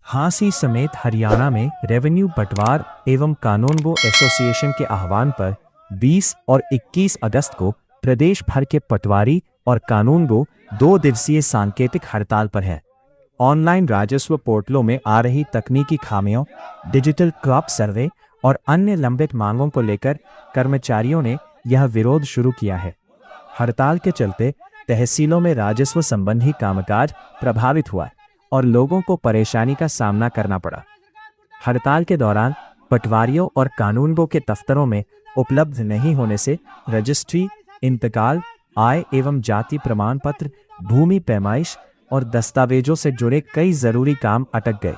हांसी समेत हरियाणा में रेवेन्यू पटवार एवं कानूनगो एसोसिएशन के आह्वान पर 20 और 21 अगस्त को प्रदेश भर के पटवारी और कानूनगो 2 दिवसीय सांकेतिक हड़ताल पर है। ऑनलाइन राजस्व पोर्टलों में आ रही तकनीकी खामियों, डिजिटल क्रॉप सर्वे और अन्य लंबित मांगों को लेकर कर्मचारियों ने यह विरोध शुरू किया है। हड़ताल के चलते तहसीलों में राजस्व संबंधी कामकाज प्रभावित हुआ और लोगों को परेशानी का सामना करना पड़ा। हड़ताल के दौरान पटवारियों और कानूनगो के दफ्तरों में उपलब्ध नहीं होने से रजिस्ट्री, इंतकाल, आय एवं जाति प्रमाण पत्र, भूमि पैमाइश और दस्तावेजों से जुड़े कई जरूरी काम अटक गए।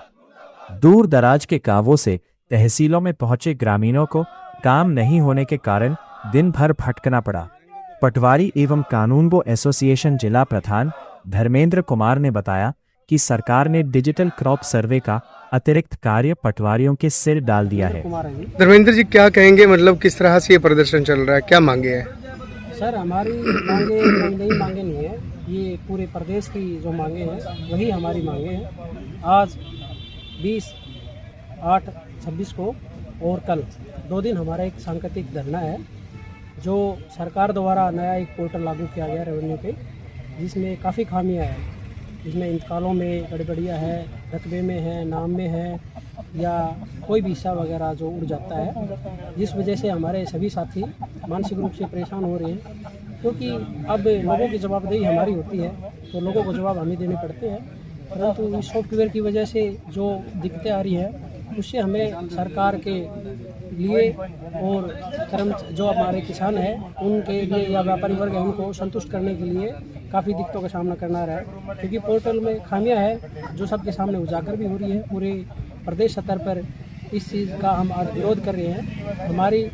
दूर दराज के गांवों से तहसीलों में पहुंचे ग्रामीणों को काम नहीं होने के कारण दिन भर भटकना पड़ा। पटवारी एवं कानूनगो एसोसिएशन जिला प्रधान धर्मेंद्र कुमार ने बताया कि सरकार ने डिजिटल क्रॉप सर्वे का अतिरिक्त कार्य पटवारियों के सिर डाल दिया है। धर्मेंद्र जी, क्या कहेंगे, मतलब किस तरह से ये प्रदर्शन चल रहा है, क्या मांगे हैं? सर, हमारी मांगे नई मांगे नहीं है, ये पूरे प्रदेश की जो मांगे हैं वही हमारी मांगे हैं। आज 20/8/26 को और कल 2 दिन हमारा एक सांकेतिक धरना है। जो सरकार द्वारा नया एक पोर्टल लागू किया गया रेवेन्यू पे, जिसमें काफ़ी खामियां हैं। इसमें इंतकालों में गड़बड़ियाँ है, रकबे में है, नाम में है, या कोई भी हिस्सा वगैरह जो उड़ जाता है, जिस वजह से हमारे सभी साथी मानसिक रूप से परेशान हो रहे हैं। क्योंकि अब लोगों की जवाबदेही हमारी होती है तो लोगों को जवाब हमें देने पड़ते हैं, परंतु इस सॉफ्टवेयर की वजह से जो दिक्कतें आ रही हैं उससे हमें सरकार के लिए और जो हमारे किसान हैं उनके लिए या व्यापारी वर्ग है उनको संतुष्ट करने के लिए काफ़ी दिक्कतों का सामना करना रहा है। क्योंकि पोर्टल में खामियां हैं जो सबके सामने उजागर भी हो रही है। पूरे प्रदेश स्तर पर इस चीज़ का हम आज विरोध कर रहे हैं। हमारी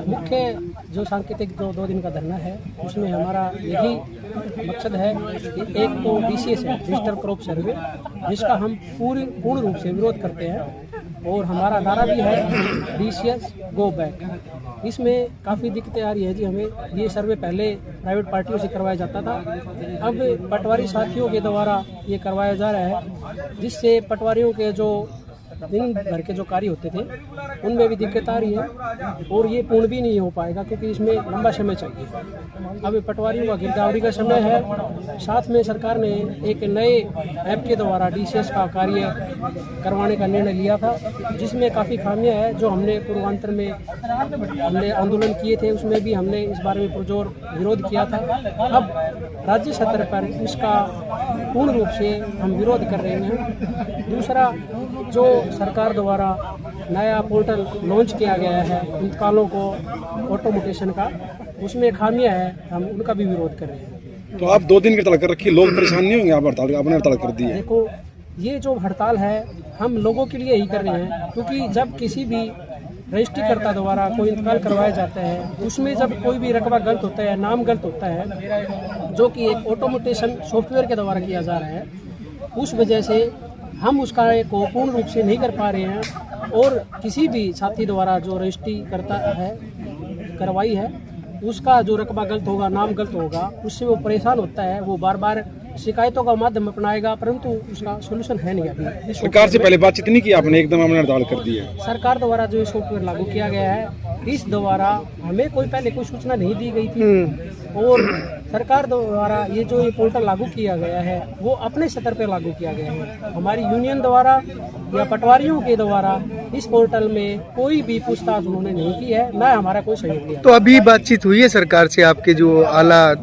मुख्य जो सांकेतिक जो 2 दिन का धरना है उसमें हमारा यही मकसद है कि एक तो DCS है, डिजिटल क्रॉप सर्वे, जिसका हम पूर्ण रूप से विरोध करते हैं, और हमारा नारा भी है DCS गो बैक। इसमें काफ़ी दिक्कतें आ रही है जी। हमें ये सर्वे पहले प्राइवेट पार्टियों से करवाया जाता था, अब पटवारी साथियों के द्वारा ये करवाया जा रहा है, जिससे पटवारियों के जो दिन भर के जो कार्य होते थे उनमें भी दिक्कत आ रही है, और ये पूर्ण भी नहीं हो पाएगा क्योंकि इसमें लंबा समय चाहिए। अब पटवारियों का गिरदावरी का समय है। साथ में सरकार ने एक नए ऐप के द्वारा DCS का कार्य करवाने का निर्णय लिया था, जिसमें काफ़ी खामियां हैं। जो हमने पूर्वांचल में हमने आंदोलन किए थे उसमें भी हमने इस बारे में पुरजोर विरोध किया था। अब राज्य स्तर पर इसका पूर्ण रूप से हम विरोध कर रहे हैं। दूसरा, जो सरकार द्वारा नया पोर्टल लॉन्च किया गया है इंतकालों को ऑटोमेटेशन का, उसमें खामियां हैं, हम उनका भी विरोध कर रहे हैं। तो आप 2 दिन की हड़ताल कर रखी, लोग परेशान नहीं होंगे? आप हड़ताल आपने हड़ताल कर दी है। देखो, ये जो हड़ताल है हम लोगों के लिए ही कर रहे हैं, क्योंकि जब किसी भी रजिस्ट्रीकर्ता द्वारा कोई इंतकाल करवाया जाता है उसमें जब कोई भी रकबा गलत होता है, नाम गलत होता है, जो कि एक ऑटोमेटेशन सॉफ्टवेयर के द्वारा किया जा रहा है, उस वजह से हम उस कार्य को पूर्ण रूप से नहीं कर पा रहे हैं। और किसी भी साथी द्वारा जो रजिस्ट्री करता है करवाई है उसका जो रकबा गलत होगा, नाम गलत होगा, उससे वो परेशान होता है। वो बार बार शिकायतों का माध्यम अपनाएगा, परंतु उसका सोल्यूशन है नहीं। अभी सरकार से पहले बातचीत नहीं की आपने? एकदम हमने हड़ताल कर दी है। सरकार द्वारा जो सॉफ्टवेयर लागू किया गया है, इस द्वारा हमें पहले कोई सूचना नहीं दी गई थी, और सरकार द्वारा ये जो ये पोर्टल लागू किया गया है वो अपने स्तर पर लागू किया गया है। हमारी यूनियन द्वारा या पटवारियों के द्वारा इस पोर्टल में कोई भी पूछताछ उन्होंने नहीं की है, न हमारा कोई सहयोग दिया। तो अभी बातचीत हुई है सरकार से, आपके जो आला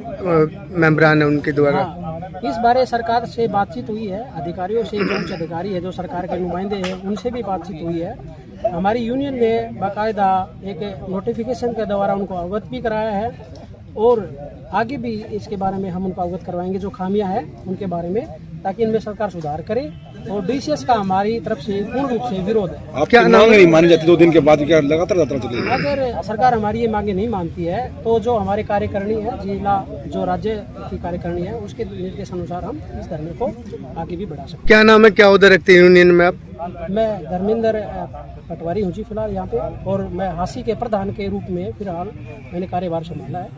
मेंबरान है उनके द्वारा? इस बारे सरकार से बातचीत हुई है, अधिकारियों से, जो उच्च अधिकारी है, जो सरकार के नुमाइंदे हैं, उनसे भी बातचीत हुई है। हमारी यूनियन ने बाकायदा एक नोटिफिकेशन के द्वारा उनको अवगत भी कराया है, और आगे भी इसके बारे में हम उनको अवगत करवाएंगे जो खामियां हैं उनके बारे में, ताकि इनमें सरकार सुधार करे। और DCS का हमारी तरफ से पूर्ण रूप से विरोध है। आप क्या मांग नहीं मानी जाती 2 दिन के बाद? क्या लगातार यात्रा चलेगी? अगर सरकार हमारी ये मांगे नहीं मानती है तो जो हमारे कार्यकारिणी है, जिला जो राज्य की कार्यकारिणी है, उसके निर्देश अनुसार हम इस धरने को आगे भी बढ़ा सकते हैं। क्या नाम है, क्या उधर रखते हैं यूनियन में आप? मैं धर्मेंद्र पटवारी हूँ जी फिलहाल यहाँ पे, और मैं हांसी के प्रधान के रूप में फिलहाल मैंने कार्यभार संभाला है।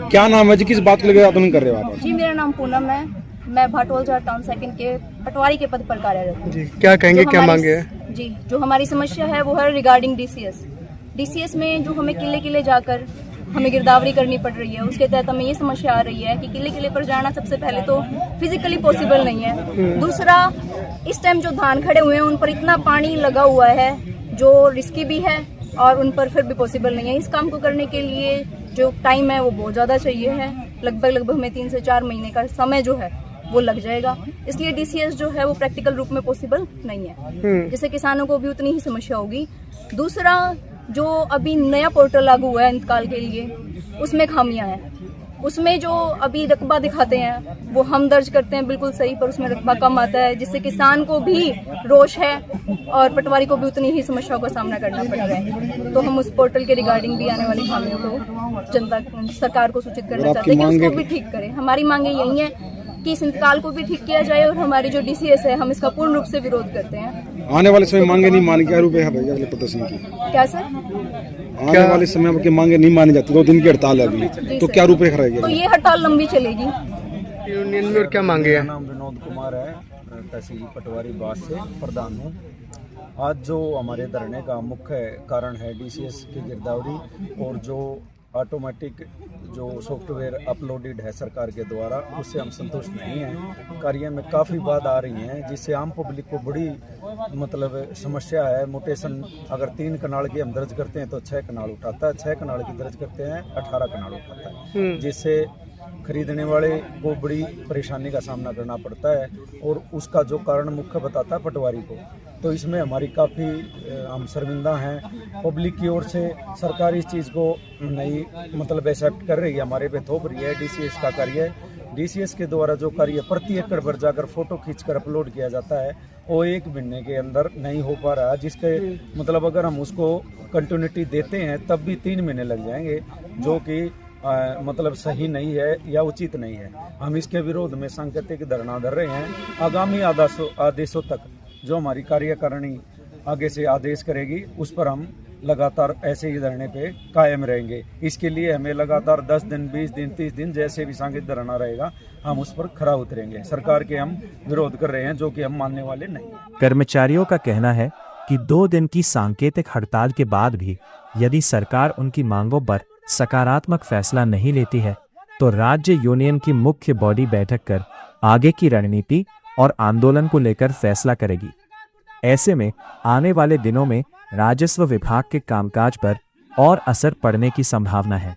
क्या नाम है जी, किस बात के लिए आंदोलन कर रहे हो आप? जी, मेरा नाम पूनम है। मैं भाटोलझार टाउन सेकंड के पटवारी के पद पर कार्यरत हूँ। जी, क्या कहेंगे, जो क्या हमारी- मांगे है? जी, जो हमारी समस्या है वो है रिगार्डिंग डीसीएस में जो हमें किले जाकर हमें गिरदावरी करनी पड़ रही है, उसके तहत हमें ये समस्या आ रही है कि किले पर जाना सबसे पहले तो फिजिकली पॉसिबल नहीं है। दूसरा, इस टाइम जो धान खड़े हुए हैं उन पर इतना पानी लगा हुआ है जो रिस्की भी है और उन पर फिर भी पॉसिबल नहीं है। इस काम को करने के लिए जो टाइम है वो बहुत ज़्यादा चाहिए है, लगभग हमें 3 से 4 महीने का समय जो है वो लग जाएगा। इसलिए डीसीएस जो है वो प्रैक्टिकल रूप में पॉसिबल नहीं है, जिससे किसानों को भी उतनी ही समस्या होगी। दूसरा, जो अभी नया पोर्टल लागू हुआ है इंतकाल के लिए, उसमें खामियां हैं। उसमें जो अभी रकबा दिखाते हैं वो हम दर्ज करते हैं बिल्कुल सही, पर उसमें रकबा कम आता है, जिससे किसान को भी रोष है और पटवारी को भी उतनी ही समस्याओं का सामना करना पड़ रहा है। तो हम उस पोर्टल के रिगार्डिंग भी आने वाली खामियों को जनता सरकार को सूचित करना चाहते हैं कि उसको भी ठीक करें। हमारी मांगे यही है कि इस इंतकाल को भी ठीक किया जाए और हमारी जो डीसीएस है हम इसका पूर्ण रूप से विरोध करते हैं। आने वाले समय मांगे नहीं मानी, क्या रूप है अगले प्रदर्शन की? क्या सर? आने वाले समय की मांगे नहीं मानी जाती, 2 दिन की हड़ताल है अभी, तो क्या रूपरेखा रहेगी? तो ये हड़ताल लंबी चलेगी। यूनियन में और क्या मांगे है? नाम विनोद कुमार है, तहसील पटवारी बास से प्रधान हूँ। आज जो हमारे धरने का मुख्य कारण है डीसीएस की गिरदावरी और जो ऑटोमेटिक जो सॉफ्टवेयर अपलोडेड है सरकार के द्वारा, उससे हम संतुष्ट नहीं हैं। कार्य में काफ़ी बात आ रही हैं जिससे आम पब्लिक को बड़ी समस्या है। मोटेशन अगर 3 कनाल की हम दर्ज करते हैं तो 6 कनाल उठाता है, 6 कनाल की दर्ज करते हैं 18 कनाल उठाता है, जिससे खरीदने वाले को बड़ी परेशानी का सामना करना पड़ता है और उसका जो कारण मुख्य बताता है पटवारी को। तो इसमें हमारी काफ़ी हम शर्मिंदा हैं। पब्लिक की ओर से सरकार इस चीज़ को नहीं एक्सेप्ट कर रही है, हमारे पे थोप रही है। डीसीएस का कार्य, डीसीएस के द्वारा जो कार्य प्रति एकड़ पर जाकर फोटो खींचकर अपलोड किया जाता है वो 1 महीने के अंदर नहीं हो पा रहा है, जिसके अगर हम उसको कंटिन्यूटी देते हैं तब भी 3 महीने लग जाएंगे, जो कि सही नहीं है या उचित नहीं है। हम इसके विरोध में सांकेतिक धरना धर रहे हैं। आगामी आदेशों तक जो हमारी कार्यकारिणी आगे से आदेश करेगी उस पर हम लगातार ऐसे ही धरने पे कायम रहेंगे। इसके लिए हमें लगातार 10 दिन, 20 दिन, 30 दिन जैसे भी सांकेतिक धरना रहेगा हम उस पर खरा उतरेंगे। सरकार के हम विरोध कर रहे हैं जो कि हम मानने वाले नहीं। कर्मचारियों का कहना है कि 2 दिन की सांकेतिक हड़ताल के बाद भी यदि सरकार उनकी मांगों पर सकारात्मक फैसला नहीं लेती है तो राज्य यूनियन की मुख्य बॉडी बैठक कर आगे की रणनीति और आंदोलन को लेकर फैसला करेगी। ऐसे में आने वाले दिनों में राजस्व विभाग के कामकाज पर और असर पड़ने की संभावना है।